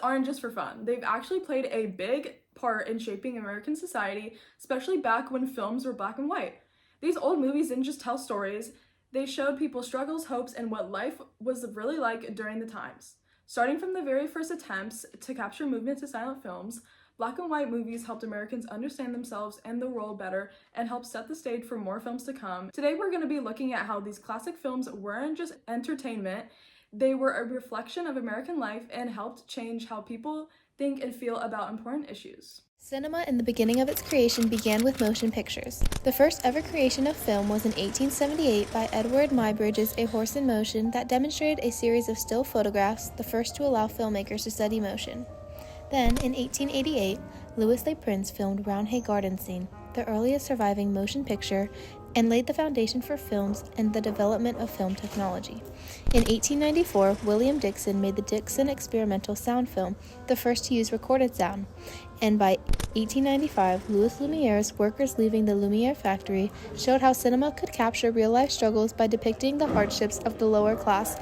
aren't just for fun. They've actually played a big part in shaping American society, especially back when films were black and white. These old movies didn't just tell stories, they showed people's struggles, hopes, and what life was really like during the times. Starting from the very first attempts to capture movement to silent films, black and white movies helped Americans understand themselves and the world better and helped set the stage for more films to come. Today we're going to be looking at how these classic films weren't just entertainment, they were a reflection of American life and helped change how people think and feel about important issues. Cinema in the beginning of its creation began with motion pictures. The first ever creation of film was in 1878 by Edward Muybridge's A Horse in Motion that demonstrated a series of still photographs, the first to allow filmmakers to study motion. Then, in 1888, Louis Le Prince filmed Roundhay Garden Scene, the earliest surviving motion picture, and laid the foundation for films and the development of film technology. In 1894, William Dickson made the Dickson experimental sound film, the first to use recorded sound. And by 1895, Louis Lumiere's Workers Leaving the Lumiere Factory showed how cinema could capture real-life struggles by depicting the hardships of the lower class.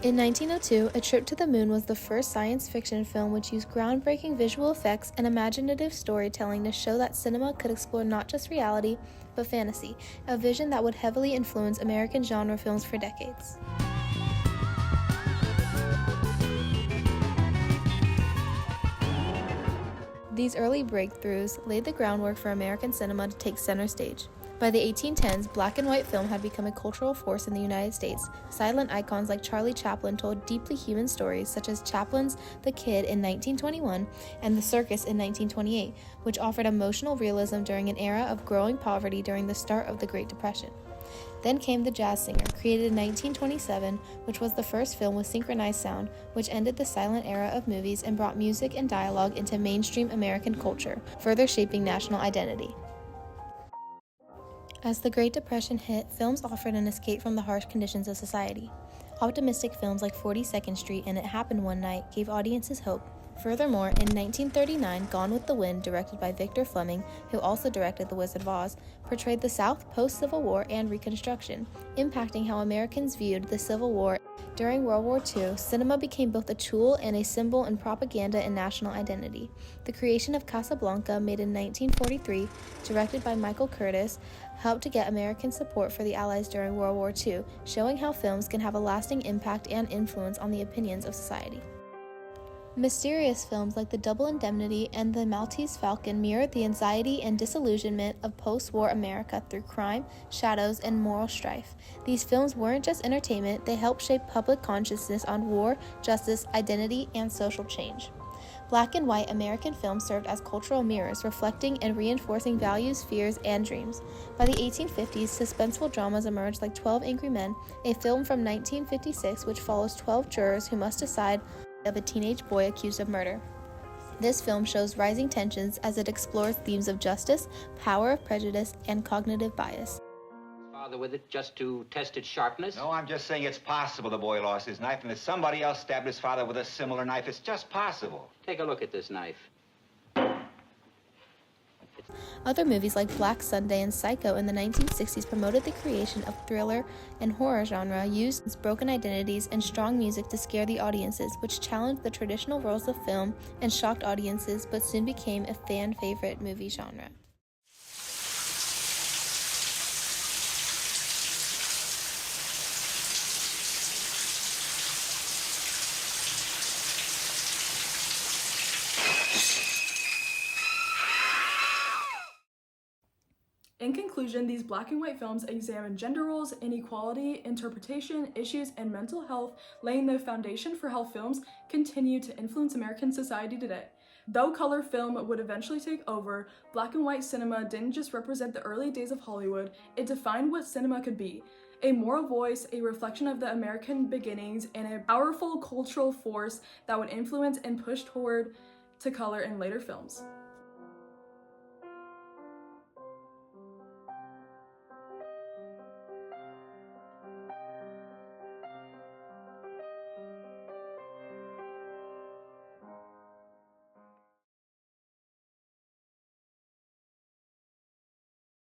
In 1902, A Trip to the Moon was the first science fiction film which used groundbreaking visual effects and imaginative storytelling to show that cinema could explore not just reality, but fantasy, a vision that would heavily influence American genre films for decades. These early breakthroughs laid the groundwork for American cinema to take center stage. By the 1810s, black and white film had become a cultural force in the United States. Silent icons like Charlie Chaplin told deeply human stories, such as Chaplin's The Kid in 1921 and The Circus in 1928, which offered emotional realism during an era of growing poverty during the start of the Great Depression. Then came The Jazz Singer, created in 1927, which was the first film with synchronized sound, which ended the silent era of movies and brought music and dialogue into mainstream American culture, further shaping national identity. As the Great Depression hit, films offered an escape from the harsh conditions of society. Optimistic films like 42nd Street and It Happened One Night gave audiences hope. Furthermore, in 1939, Gone with the Wind, directed by Victor Fleming, who also directed The Wizard of Oz, portrayed the South post-Civil War and Reconstruction, impacting how Americans viewed the Civil War. During World War II, cinema became both a tool and a symbol in propaganda and national identity. The creation of Casablanca, made in 1943, directed by Michael Curtiz, helped to get American support for the Allies during World War II, showing how films can have a lasting impact and influence on the opinions of society. Mysterious films like The Double Indemnity and The Maltese Falcon mirrored the anxiety and disillusionment of post-war America through crime, shadows, and moral strife. These films weren't just entertainment, they helped shape public consciousness on war, justice, identity, and social change. Black and white American films served as cultural mirrors, reflecting and reinforcing values, fears, and dreams. By the 1850s, suspenseful dramas emerged like 12 Angry Men, a film from 1956 which follows 12 jurors who must decide of a teenage boy accused of murder. This film shows rising tensions as it explores themes of justice, power of prejudice, and cognitive bias. Father with it just to test its sharpness? No, I'm just saying it's possible the boy lost his knife and that somebody else stabbed his father with a similar knife. It's just possible. Take a look at this knife. Other movies like Black Sunday and Psycho in the 1960s promoted the creation of thriller and horror genre, used broken identities and strong music to scare the audiences, which challenged the traditional roles of film and shocked audiences, but soon became a fan favorite movie genre. In conclusion, these black and white films examine gender roles, inequality, interpretation, issues, and mental health, laying the foundation for how films continue to influence American society today. Though color film would eventually take over, black and white cinema didn't just represent the early days of Hollywood, it defined what cinema could be. A moral voice, a reflection of the American beginnings, and a powerful cultural force that would influence and push toward to color in later films.